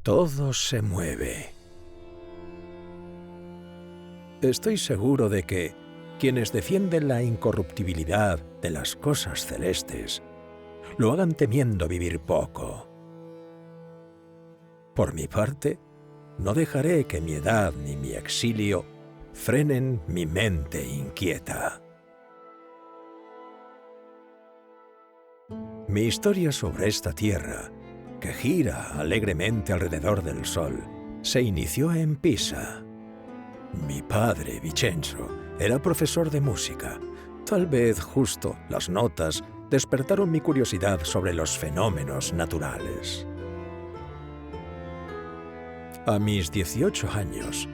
Todo se mueve. Estoy seguro de que quienes defienden la incorruptibilidad de las cosas celestes lo hagan temiendo vivir poco. Por mi parte, no dejaré que mi edad ni mi exilio frenen mi mente inquieta. Mi historia sobre esta tierra, que gira alegremente alrededor del Sol, se inició en Pisa. Mi padre, Vincenzo, era profesor de música. Tal vez justo las notas despertaron mi curiosidad sobre los fenómenos naturales. A mis 18 años,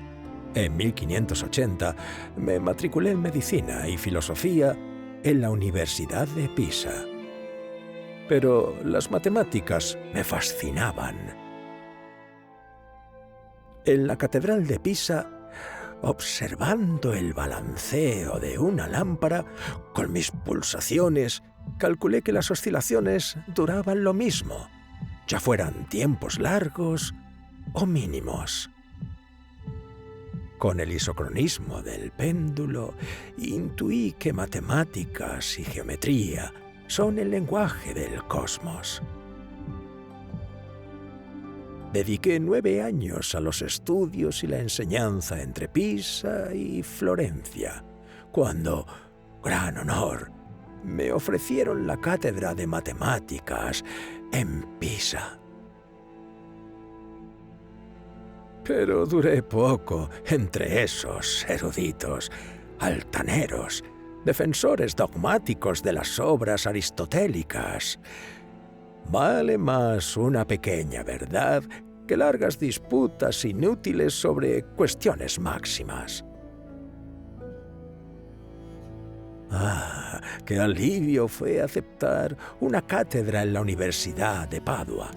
en 1580, me matriculé en medicina y filosofía en la Universidad de Pisa. Pero las matemáticas me fascinaban. En la Catedral de Pisa, observando el balanceo de una lámpara, con mis pulsaciones, calculé que las oscilaciones duraban lo mismo, ya fueran tiempos largos o mínimos. Con el isocronismo del péndulo, intuí que matemáticas y geometría son el lenguaje del cosmos. Dediqué 9 años a los estudios y la enseñanza entre Pisa y Florencia, cuando, gran honor, me ofrecieron la cátedra de matemáticas en Pisa. Pero duré poco entre esos eruditos, altaneros, defensores dogmáticos de las obras aristotélicas. Vale más una pequeña verdad que largas disputas inútiles sobre cuestiones máximas. ¡Qué alivio fue aceptar una cátedra en la Universidad de Padua!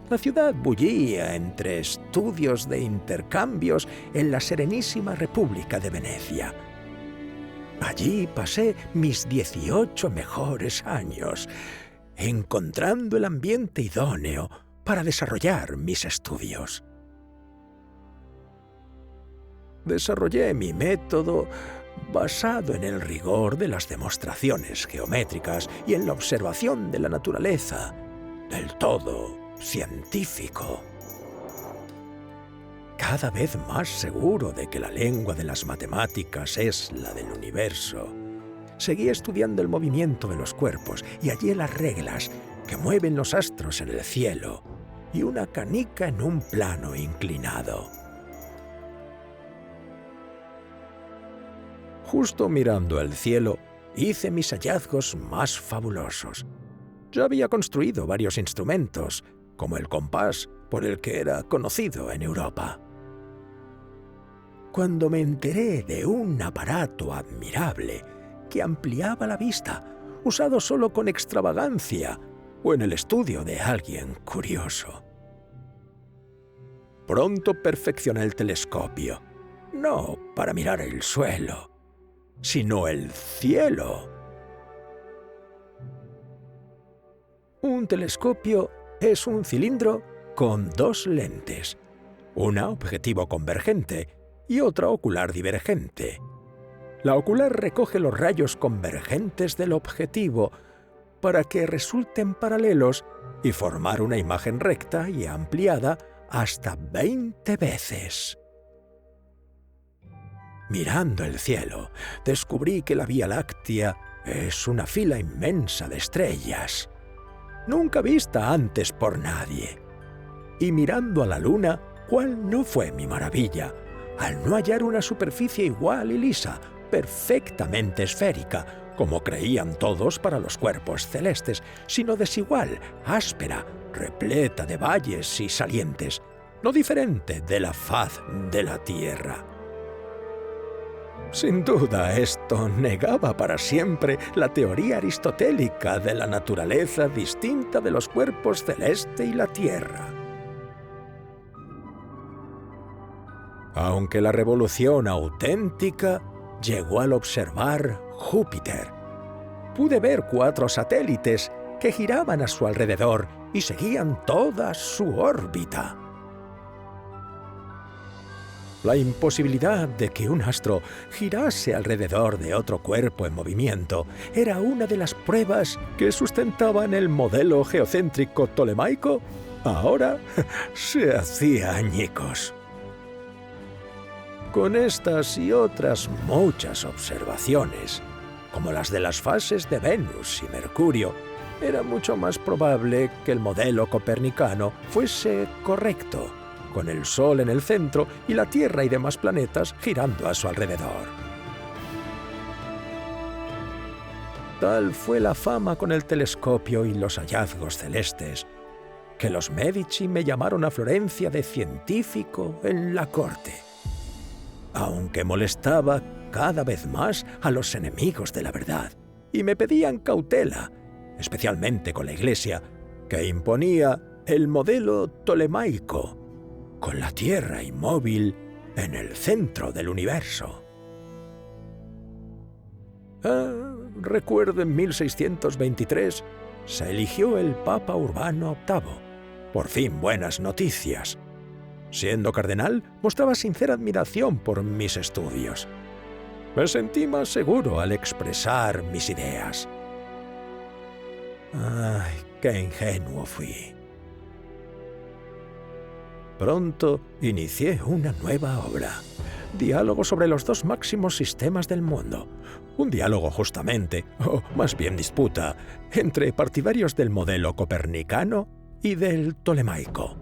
La ciudad bullía entre estudios de intercambios en la serenísima República de Venecia. Allí pasé mis 18 mejores años, encontrando el ambiente idóneo para desarrollar mis estudios. Desarrollé mi método basado en el rigor de las demostraciones geométricas y en la observación de la naturaleza, del todo científico. Cada vez más seguro de que la lengua de las matemáticas es la del universo, seguí estudiando el movimiento de los cuerpos y hallé las reglas que mueven los astros en el cielo y una canica en un plano inclinado. Justo mirando el cielo, hice mis hallazgos más fabulosos. Ya había construido varios instrumentos, como el compás, por el que era conocido en Europa. Cuando me enteré de un aparato admirable que ampliaba la vista, usado solo con extravagancia o en el estudio de alguien curioso. Pronto perfeccioné el telescopio, no para mirar el suelo, sino el cielo. Un telescopio es un cilindro con 2 lentes, una objetivo convergente y otra ocular divergente. La ocular recoge los rayos convergentes del objetivo para que resulten paralelos y formar una imagen recta y ampliada hasta 20 veces. Mirando el cielo, descubrí que la Vía Láctea es una fila inmensa de estrellas, nunca vista antes por nadie. Y mirando a la luna, ¿cuál no fue mi maravilla al no hallar una superficie igual y lisa, perfectamente esférica, como creían todos para los cuerpos celestes, sino desigual, áspera, repleta de valles y salientes, no diferente de la faz de la tierra? Sin duda, esto negaba para siempre la teoría aristotélica de la naturaleza distinta de los cuerpos celeste y la tierra. Aunque la revolución auténtica llegó al observar Júpiter. Pude ver 4 satélites que giraban a su alrededor y seguían toda su órbita. La imposibilidad de que un astro girase alrededor de otro cuerpo en movimiento era una de las pruebas que sustentaban el modelo geocéntrico tolemaico. Ahora se hacía añicos. Con estas y otras muchas observaciones, como las de las fases de Venus y Mercurio, era mucho más probable que el modelo copernicano fuese correcto, con el Sol en el centro y la Tierra y demás planetas girando a su alrededor. Tal fue la fama con el telescopio y los hallazgos celestes, que los Medici me llamaron a Florencia de científico en la corte, aunque molestaba cada vez más a los enemigos de la verdad, y me pedían cautela, especialmente con la Iglesia, que imponía el modelo tolemaico, con la Tierra inmóvil en el centro del universo. Recuerdo en 1623 se eligió el Papa Urbano VIII. Por fin buenas noticias. Siendo cardenal, mostraba sincera admiración por mis estudios. Me sentí más seguro al expresar mis ideas. ¡Ay, qué ingenuo fui! Pronto inicié una nueva obra, diálogo sobre los dos máximos sistemas del mundo. Un diálogo justamente, o más bien disputa, entre partidarios del modelo copernicano y del tolemaico.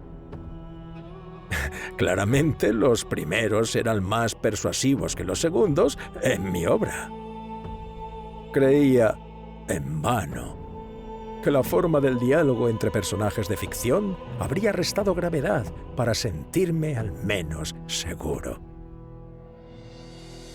Claramente los primeros eran más persuasivos que los segundos en mi obra. Creía, en vano, que la forma del diálogo entre personajes de ficción habría restado gravedad para sentirme al menos seguro.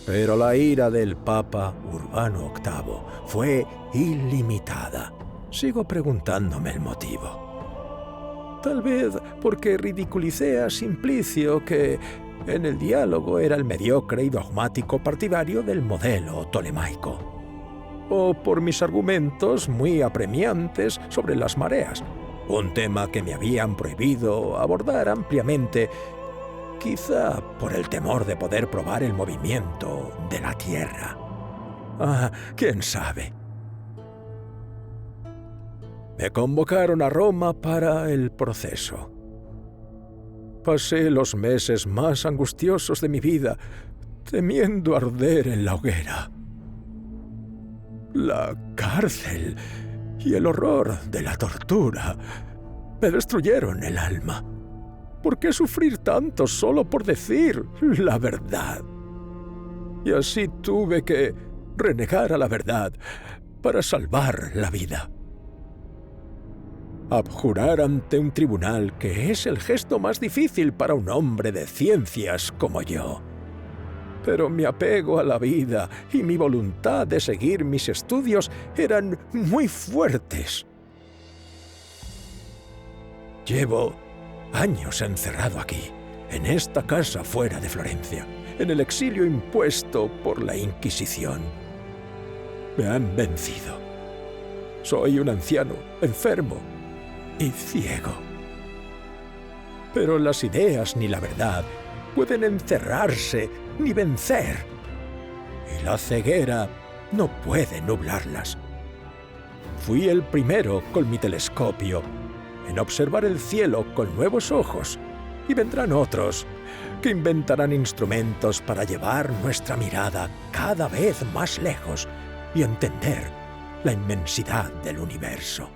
Pero la ira del Papa Urbano VIII fue ilimitada. Sigo preguntándome el motivo. Tal vez porque ridiculicé a Simplicio, que en el diálogo era el mediocre y dogmático partidario del modelo tolemaico. O por mis argumentos muy apremiantes sobre las mareas, un tema que me habían prohibido abordar ampliamente, quizá por el temor de poder probar el movimiento de la Tierra. ¿Quién sabe? Me convocaron a Roma para el proceso. Pasé los meses más angustiosos de mi vida temiendo arder en la hoguera. La cárcel y el horror de la tortura me destruyeron el alma. ¿Por qué sufrir tanto solo por decir la verdad? Y así tuve que renegar a la verdad para salvar la vida. Abjurar ante un tribunal, que es el gesto más difícil para un hombre de ciencias como yo. Pero mi apego a la vida y mi voluntad de seguir mis estudios eran muy fuertes. Llevo años encerrado aquí, en esta casa fuera de Florencia, en el exilio impuesto por la Inquisición. Me han vencido. Soy un anciano, enfermo y ciego. Pero las ideas ni la verdad pueden encerrarse ni vencer, y la ceguera no puede nublarlas. Fui el primero con mi telescopio en observar el cielo con nuevos ojos, y vendrán otros que inventarán instrumentos para llevar nuestra mirada cada vez más lejos y entender la inmensidad del universo.